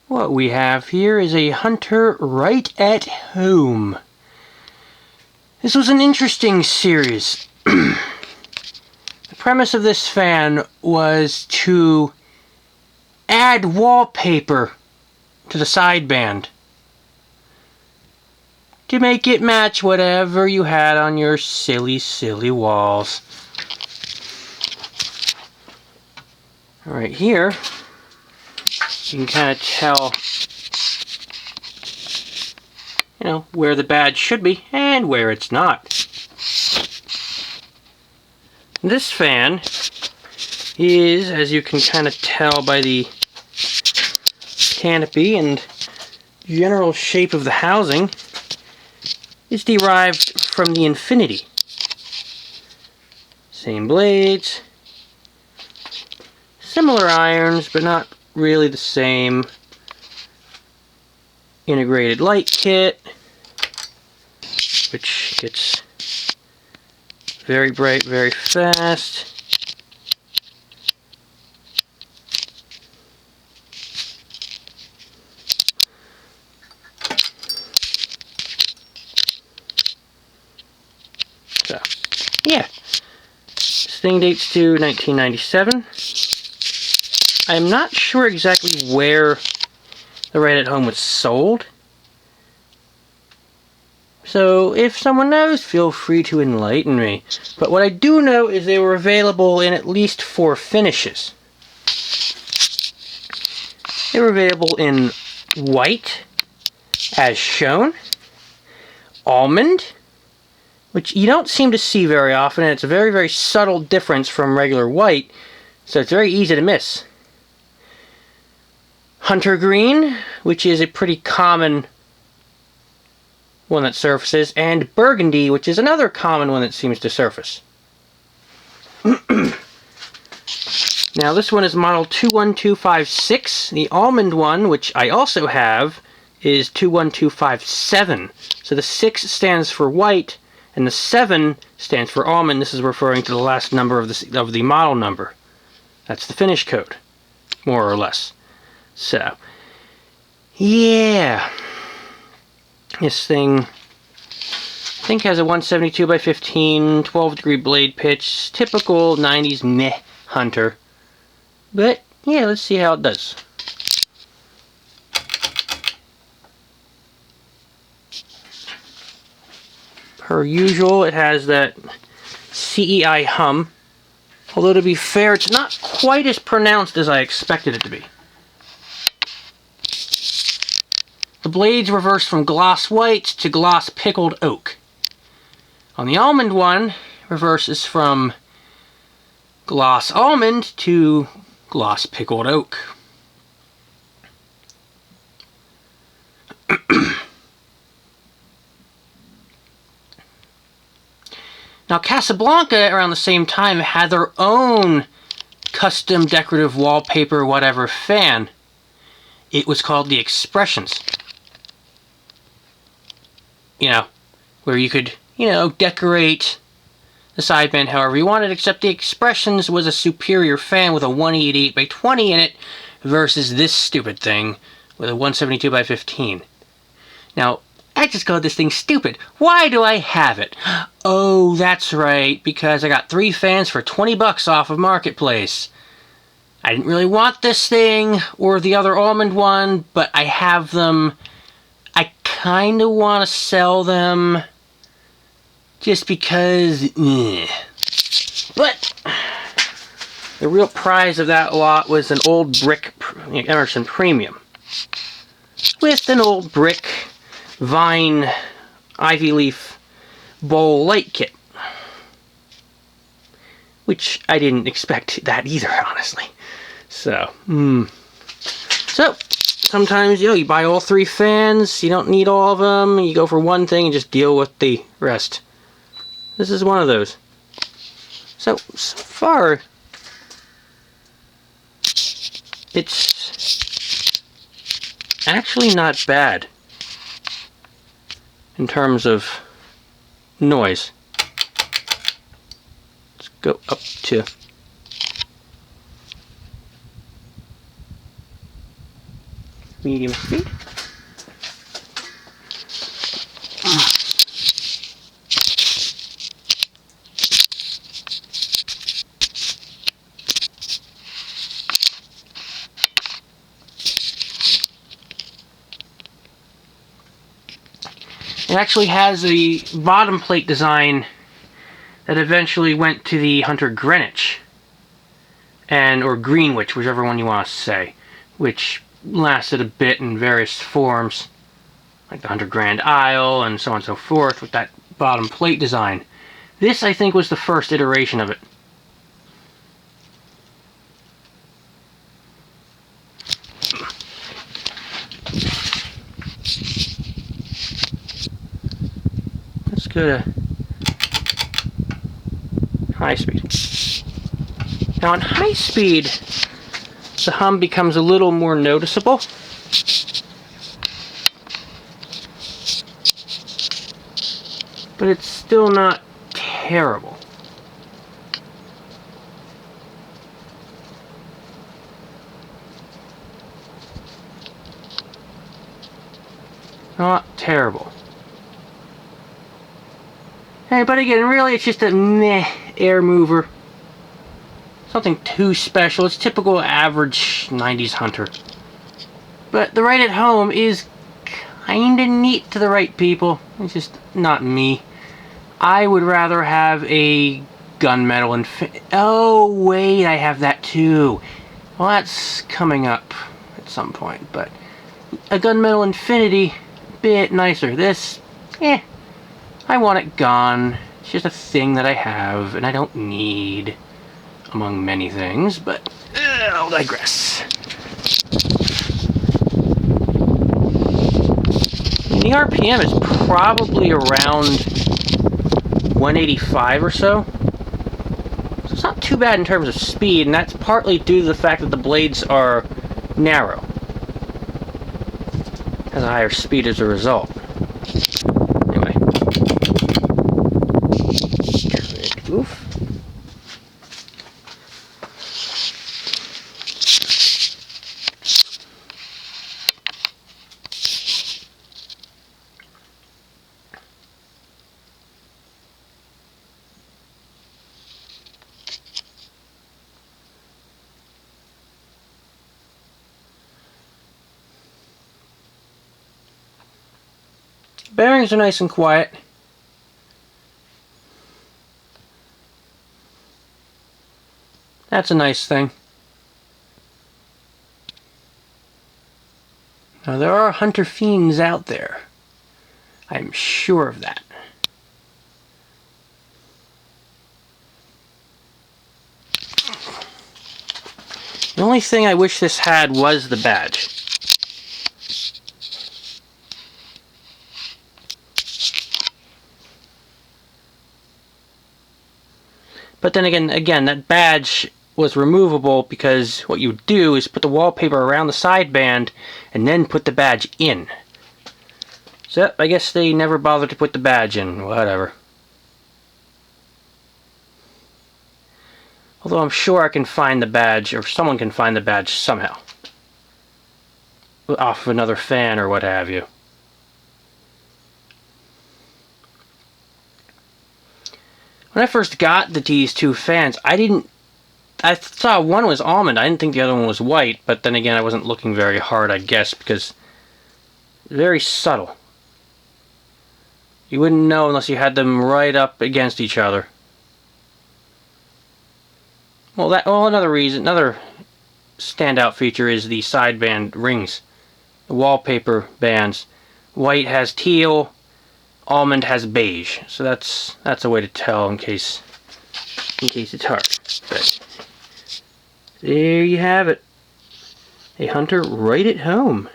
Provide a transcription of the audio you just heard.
What we have here is a Hunter right at home. This was an interesting series. The premise of this fan was to add wallpaper to the sideband to make it match whatever you had on your silly, silly walls. Right here, you can kind of tell, where the badge should be and where it's not. This fan is, as you can kind of tell by the canopy and general shape of the housing, is derived from the Infiniti. Same blades, similar irons, but not really the same. Integrated light kit, which gets very bright very fast. So, yeah. This thing dates to 1997. I'm not sure exactly where the Right at Home was sold. So, if someone knows, feel free to enlighten me. But what I do know is they were available in at least 4 finishes. They were available in white, as shown, almond, which you don't seem to see very often, and it's a very, very subtle difference from regular white, so it's very easy to miss. Hunter green, which is a pretty common one that surfaces, and burgundy, which is another common one that seems to surface. Now this one is model 21256. The almond one, which I also have, is 21257. So the 6 stands for white, and the 7 stands for almond. This is referring to the last number of the model number. That's the finish code, more or less. So, yeah. This thing, I think, has a 172 by 15, 12 degree blade pitch, typical 90s meh Hunter. But, yeah, let's see how it does. Per usual, it has that CEI hum. Although, to be fair, it's not quite as pronounced as I expected it to be. The blades reverse from gloss white to gloss pickled oak. On the almond one, reverses from gloss almond to gloss pickled oak. Now, Casablanca, around the same time, had their own custom decorative wallpaper whatever fan. It was called the Expressions. Where you could, decorate the sideband however you wanted, except the Expressions was a superior fan with a 188 by 20 in it versus this stupid thing with a 172 by 15. Now, I just called this thing stupid. Why do I have it? Oh, that's right, because I got 3 fans for 20 bucks off of Marketplace. I didn't really want this thing or the other almond one, but I have them. I kind of want to sell them just because, But the real prize of that lot was an old brick Emerson Premium with an old brick vine ivy leaf bowl light kit, which I didn't expect that either, honestly. So sometimes, you buy all 3 fans, you don't need all of them, you go for one thing and just deal with the rest. This is one of those. So far, it's actually not bad in terms of noise. Let's go up to medium speed. It actually has a bottom plate design that eventually went to the Hunter Greenwich, or Greenwich, whichever one you want to say, which lasted a bit in various forms, like the Hunter Grand Isle and so on and so forth, with that bottom plate design. This, I think, was the first iteration of it. Let's go to high speed. Now on high speed, the hum becomes a little more noticeable. But it's still not terrible. Not terrible. Hey, but again, really it's just a meh air mover. Something too special. It's typical average 90s Hunter. But the right at home is kinda neat to the right people. It's just not me. I would rather have a gunmetal Infiniti. Oh, wait, I have that too. Well, that's coming up at some point, but a gunmetal Infiniti, bit nicer. This, I want it gone. It's just a thing that I have, and I don't need, among many things, but I'll digress. The RPM is probably around 185 or so. So it's not too bad in terms of speed, and that's partly due to the fact that the blades are narrow. It has a higher speed as a result. Anyway. Oof. Bearings are nice and quiet. That's a nice thing. Now there are Hunter fiends out there. I'm sure of that. The only thing I wish this had was the badge. But then again, that badge was removable because what you would do is put the wallpaper around the sideband and then put the badge in. So I guess they never bothered to put the badge in, whatever. Although I'm sure I can find the badge, or someone can find the badge somehow. Off of another fan or what have you. When I first got these two fans, I saw one was almond. I didn't think the other one was white, but then again, I wasn't looking very hard, I guess, because it's very subtle. You wouldn't know unless you had them right up against each other. Another standout feature is the sideband rings. The wallpaper bands. White has teal, almond has beige. So that's a way to tell in case it's hard. But there you have it. A Hunter right at home.